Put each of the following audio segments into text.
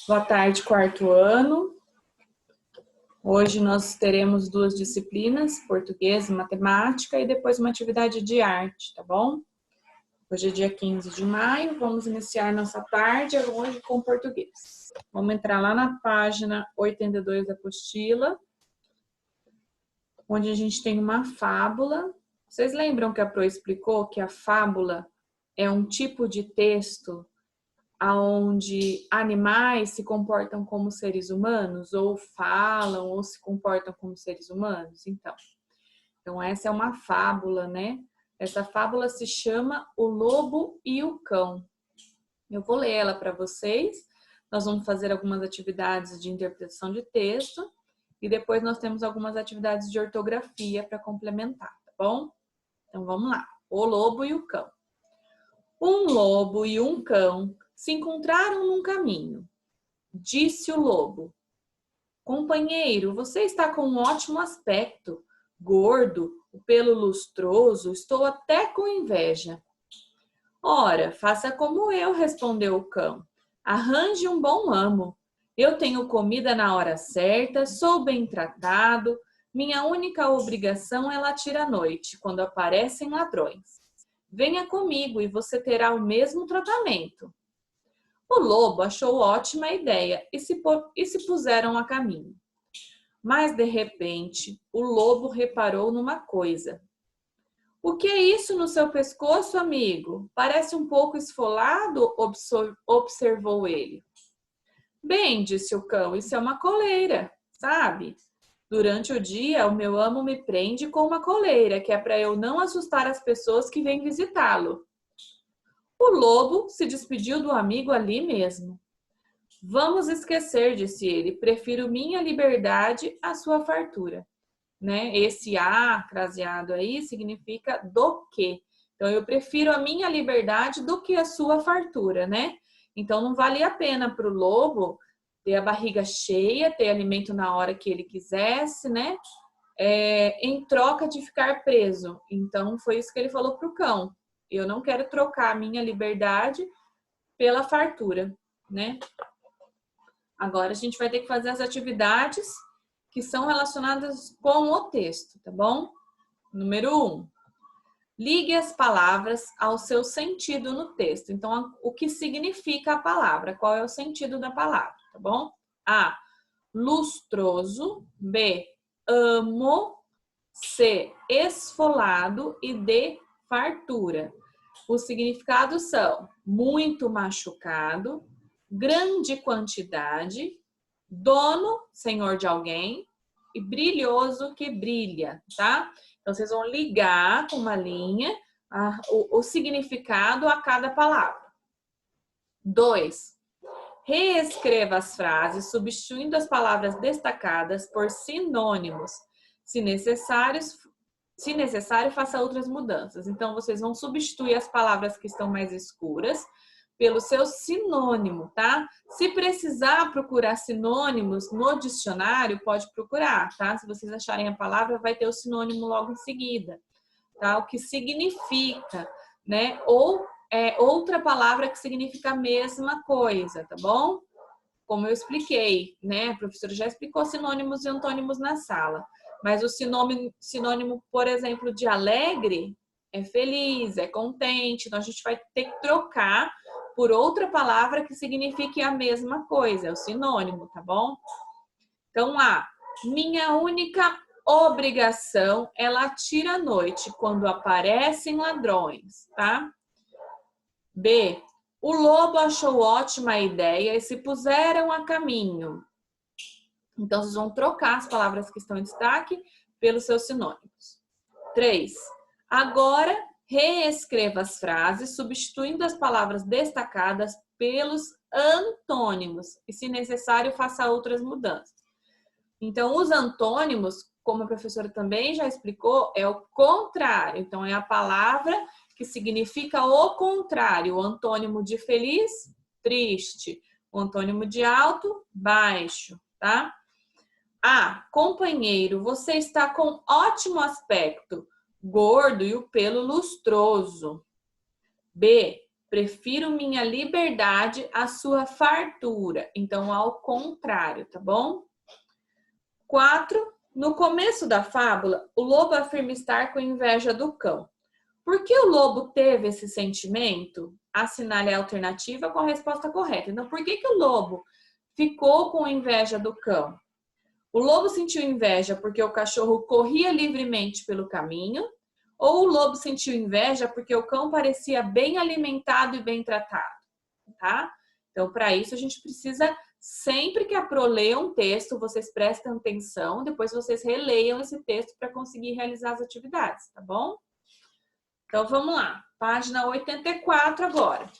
Boa tarde, quarto ano. Hoje nós teremos duas disciplinas, português e matemática, e depois uma atividade de arte, tá bom? Hoje é dia 15 de maio, vamos iniciar nossa tarde hoje com português. Vamos entrar lá na página 82 da apostila, onde a gente tem uma fábula. Vocês lembram que a Pro explicou que a fábula é um tipo de texto onde animais se comportam como seres humanos, ou falam, ou se comportam como seres humanos? Então essa é uma fábula, né? Essa fábula se chama O Lobo e o Cão. Eu vou ler ela para vocês. Nós vamos fazer algumas atividades de interpretação de texto e depois nós temos algumas atividades de ortografia para complementar, tá bom? Então vamos lá. O Lobo e o Cão. Um lobo e um cão se encontraram num caminho. Disse o lobo: companheiro, você está com um ótimo aspecto. Gordo, o pelo lustroso, estou até com inveja. Ora, faça como eu, respondeu o cão. Arranje um bom amo. Eu tenho comida na hora certa, sou bem tratado. Minha única obrigação é latir à noite, quando aparecem ladrões. Venha comigo e você terá o mesmo tratamento. O lobo achou ótima ideia e se puseram a caminho. Mas, de repente, o lobo reparou numa coisa. O que é isso no seu pescoço, amigo? Parece um pouco esfolado, observou ele. Bem, disse o cão, isso é uma coleira, sabe? Durante o dia, o meu amo me prende com uma coleira, que é para eu não assustar as pessoas que vêm visitá-lo. O lobo se despediu do amigo ali mesmo. Vamos esquecer, disse ele, prefiro minha liberdade à sua fartura. Né? Esse a craseado aí significa do que. Então, eu prefiro a minha liberdade do que a sua fartura, né? Então, não valia a pena para o lobo ter a barriga cheia, ter alimento na hora que ele quisesse, né? Em troca de ficar preso. Então, foi isso que ele falou para o cão. Eu não quero trocar a minha liberdade pela fartura, né? Agora, a gente vai ter que fazer as atividades que são relacionadas com o texto, tá bom? Número 1. Ligue as palavras ao seu sentido no texto. Então, o que significa a palavra? Qual é o sentido da palavra, tá bom? A. Lustroso. B. Amo. C. Esfolado. E D. Fartura. Os significados são muito machucado, grande quantidade, dono, senhor de alguém, e brilhoso, que brilha, tá? Então, vocês vão ligar com uma linha o significado a cada palavra. 2. Reescreva as frases, substituindo as palavras destacadas por sinônimos. Se necessário, faça outras mudanças. Então, vocês vão substituir as palavras que estão mais escuras pelo seu sinônimo, tá? Se precisar procurar sinônimos no dicionário, pode procurar, tá? Se vocês acharem a palavra, vai ter o sinônimo logo em seguida, tá? O que significa, né? Ou outra palavra que significa a mesma coisa, tá bom? Como eu expliquei, né? A professora já explicou sinônimos e antônimos na sala. Mas o sinônimo, por exemplo, de alegre é feliz, é contente. Então, a gente vai ter que trocar por outra palavra que signifique a mesma coisa, é o sinônimo, tá bom? Então, A. Minha única obrigação é latir à noite quando aparecem ladrões, tá? B. O lobo achou ótima a ideia e se puseram a caminho. Então, vocês vão trocar as palavras que estão em destaque pelos seus sinônimos. 3. Agora, reescreva as frases, substituindo as palavras destacadas pelos antônimos. E, se necessário, faça outras mudanças. Então, os antônimos, como a professora também já explicou, é o contrário. Então, é a palavra que significa o contrário. O antônimo de feliz, triste. O antônimo de alto, baixo, tá? A. Companheiro, você está com ótimo aspecto, gordo e o pelo lustroso. B. Prefiro minha liberdade à sua fartura. Então, ao contrário, tá bom? 4. No começo da fábula, o lobo afirma estar com inveja do cão. Por que o lobo teve esse sentimento? Assinale a alternativa com a resposta correta. Então, por que o lobo ficou com inveja do cão? O lobo sentiu inveja porque o cachorro corria livremente pelo caminho, ou o lobo sentiu inveja porque o cão parecia bem alimentado e bem tratado, tá? Então, para isso, a gente precisa, sempre que a Pro lê um texto, vocês prestem atenção, depois vocês releiam esse texto para conseguir realizar as atividades, tá bom? Então, vamos lá. Página 84 agora.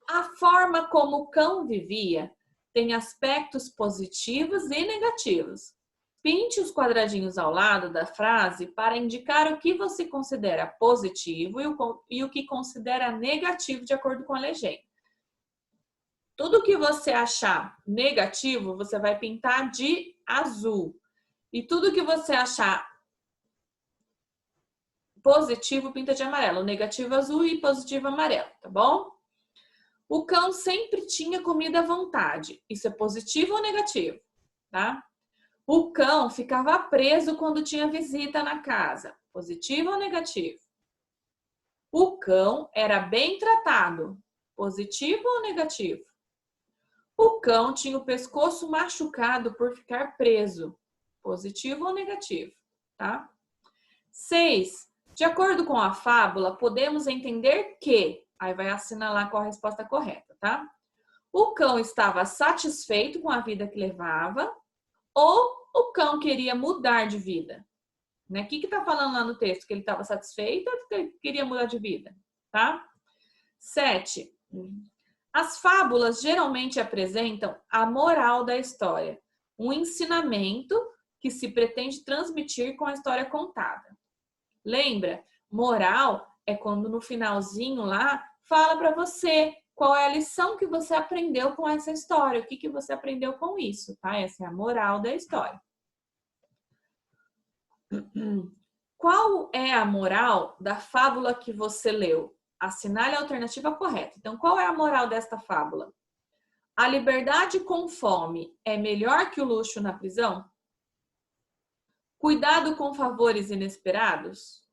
A forma como o cão vivia tem aspectos positivos e negativos. Pinte os quadradinhos ao lado da frase para indicar o que você considera positivo e o que considera negativo de acordo com a legenda. Tudo que você achar negativo, você vai pintar de azul. E tudo que você achar positivo, pinta de amarelo. Negativo azul e positivo amarelo, tá bom? O cão sempre tinha comida à vontade. Isso é positivo ou negativo, tá? O cão ficava preso quando tinha visita na casa. Positivo ou negativo? O cão era bem tratado. Positivo ou negativo? O cão tinha o pescoço machucado por ficar preso. Positivo ou negativo? Tá? 6. De acordo com a fábula, podemos entender que... Aí vai assinalar com a resposta correta, tá? O cão estava satisfeito com a vida que levava ou o cão queria mudar de vida? Né? O que tá falando lá no texto? Que ele estava satisfeito ou que ele queria mudar de vida? Tá? 7. As fábulas geralmente apresentam a moral da história, um ensinamento que se pretende transmitir com a história contada. Lembra? Moral é quando no finalzinho lá fala para você qual é a lição que você aprendeu com essa história, o que você aprendeu com isso, tá? Essa é a moral da história. Qual é a moral da fábula que você leu? Assinale a alternativa correta. Então, qual é a moral desta fábula? A liberdade com fome é melhor que o luxo na prisão? Cuidado com favores inesperados?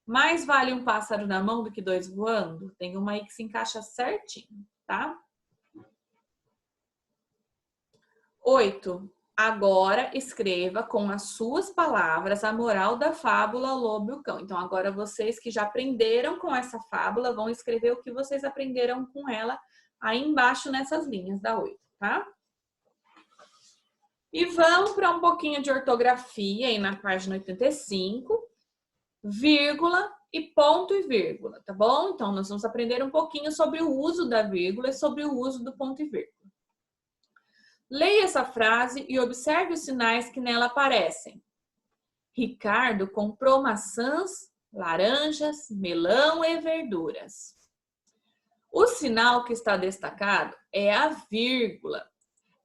Mais vale um pássaro na mão do que dois voando? Tem uma aí que se encaixa certinho, tá? 8. Agora escreva com as suas palavras a moral da fábula O Lobo e o Cão. Então, agora vocês que já aprenderam com essa fábula vão escrever o que vocês aprenderam com ela aí embaixo nessas linhas da 8, tá? E vamos para um pouquinho de ortografia aí na página 85. Vírgula e ponto e vírgula, tá bom? Então, nós vamos aprender um pouquinho sobre o uso da vírgula e sobre o uso do ponto e vírgula. Leia essa frase e observe os sinais que nela aparecem. Ricardo comprou maçãs, laranjas, melão e verduras. O sinal que está destacado é a vírgula.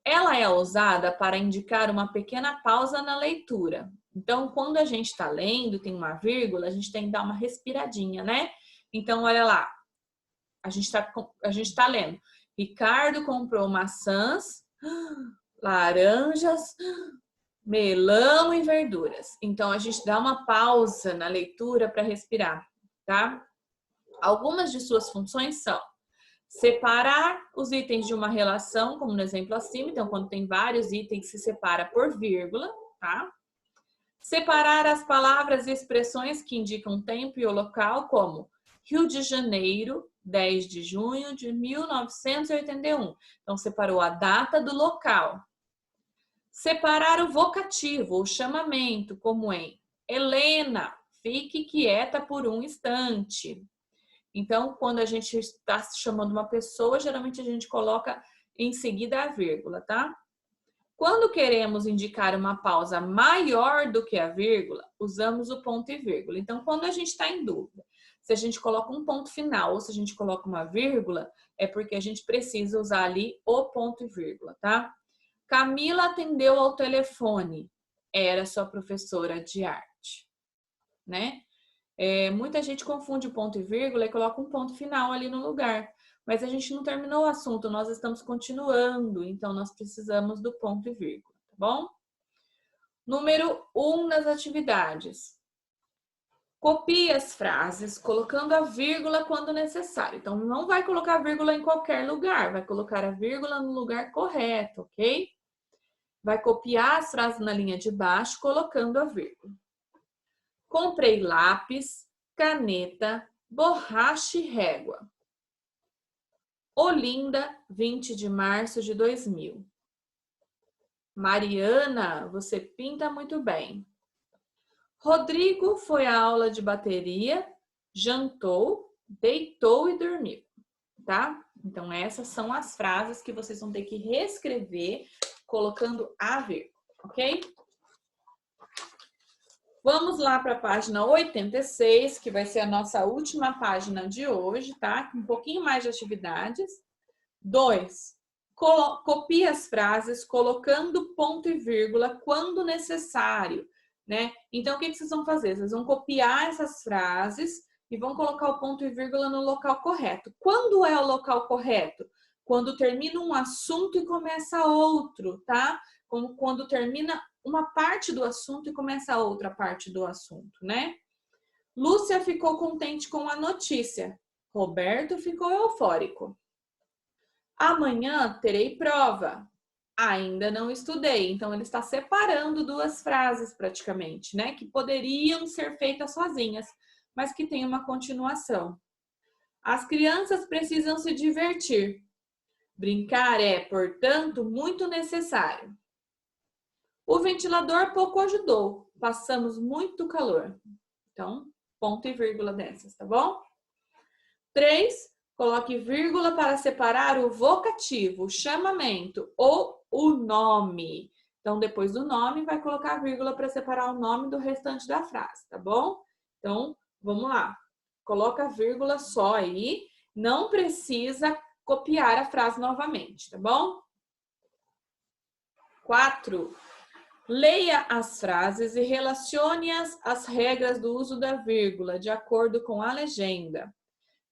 Ela é usada para indicar uma pequena pausa na leitura. Então, quando a gente está lendo, tem uma vírgula, a gente tem que dar uma respiradinha, né? Então, olha lá. A gente tá lendo. Ricardo comprou maçãs, laranjas, melão e verduras. Então, a gente dá uma pausa na leitura para respirar, tá? Algumas de suas funções são separar os itens de uma relação, como no exemplo acima. Então, quando tem vários itens, se separa por vírgula, tá? Separar as palavras e expressões que indicam tempo e o local, como Rio de Janeiro, 10 de junho de 1981. Então, separou a data do local. Separar o vocativo, o chamamento, como em Helena, fique quieta por um instante. Então, quando a gente está chamando uma pessoa, geralmente a gente coloca em seguida a vírgula, tá? Quando queremos indicar uma pausa maior do que a vírgula, usamos o ponto e vírgula. Então, quando a gente está em dúvida, se a gente coloca um ponto final ou se a gente coloca uma vírgula, é porque a gente precisa usar ali o ponto e vírgula, tá? Camila atendeu ao telefone. Era sua professora de arte, né? Muita gente confunde ponto e vírgula e coloca um ponto final ali no lugar. Mas a gente não terminou o assunto, nós estamos continuando, então nós precisamos do ponto e vírgula, tá bom? Número 1 nas atividades. Copie as frases colocando a vírgula quando necessário. Então, não vai colocar a vírgula em qualquer lugar, vai colocar a vírgula no lugar correto, ok? Vai copiar as frases na linha de baixo colocando a vírgula. Comprei lápis, caneta, borracha e régua. Olinda, 20 de março de 2000. Mariana, você pinta muito bem. Rodrigo foi à aula de bateria, jantou, deitou e dormiu, tá? Então, essas são as frases que vocês vão ter que reescrever colocando a vírgula, ok? Vamos lá para a página 86, que vai ser a nossa última página de hoje, tá? Com um pouquinho mais de atividades. 2. Copie as frases colocando ponto e vírgula quando necessário, né? Então, o que vocês vão fazer? Vocês vão copiar essas frases e vão colocar o ponto e vírgula no local correto. Quando é o local correto? Quando termina um assunto e começa outro, tá? Como quando termina uma parte do assunto e começa outra parte do assunto, né? Lúcia ficou contente com a notícia. Roberto ficou eufórico. Amanhã terei prova. Ainda não estudei. Então, ele está separando duas frases praticamente, né? Que poderiam ser feitas sozinhas, mas que tem uma continuação. As crianças precisam se divertir. Brincar é, portanto, muito necessário. O ventilador pouco ajudou. Passamos muito calor. Então, ponto e vírgula dessas, tá bom? 3. Coloque vírgula para separar o vocativo, o chamamento ou o nome. Então, depois do nome, vai colocar vírgula para separar o nome do restante da frase, tá bom? Então, vamos lá. Coloca vírgula só aí. Não precisa copiar a frase novamente, tá bom? 4. Leia as frases e relacione-as às regras do uso da vírgula, de acordo com a legenda.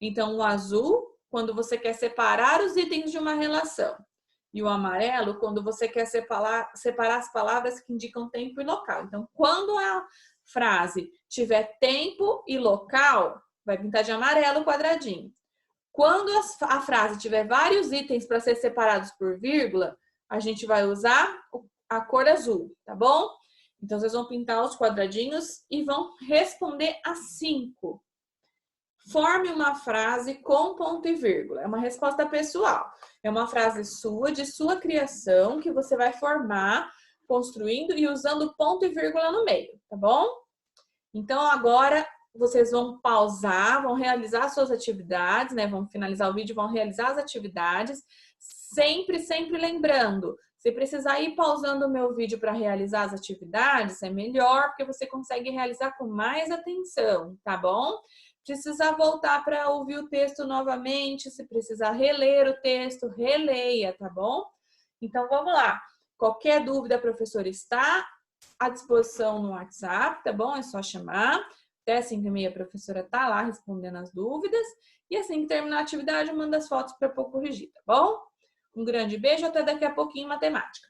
Então, o azul, quando você quer separar os itens de uma relação. E o amarelo, quando você quer separar as palavras que indicam tempo e local. Então, quando a frase tiver tempo e local, vai pintar de amarelo o quadradinho. Quando a frase tiver vários itens para ser separados por vírgula, a gente vai usar a cor azul, tá bom? Então, vocês vão pintar os quadradinhos e vão responder a 5. Forme uma frase com ponto e vírgula. É uma resposta pessoal. É uma frase sua, de sua criação, que você vai formar, construindo e usando ponto e vírgula no meio, tá bom? Então, agora vocês vão pausar, vão realizar suas atividades, né? Vão finalizar o vídeo, vão realizar as atividades. Sempre lembrando, se precisar ir pausando o meu vídeo para realizar as atividades, é melhor, porque você consegue realizar com mais atenção, tá bom? Precisar voltar para ouvir o texto novamente, se precisar reler o texto, releia, tá bom? Então, vamos lá. Qualquer dúvida, a professora está à disposição no WhatsApp, tá bom? É só chamar. Até 5h30 a professora tá lá respondendo as dúvidas. E assim que terminar a atividade, manda as fotos para eu corrigir, tá bom? Um grande beijo, até daqui a pouquinho em matemática.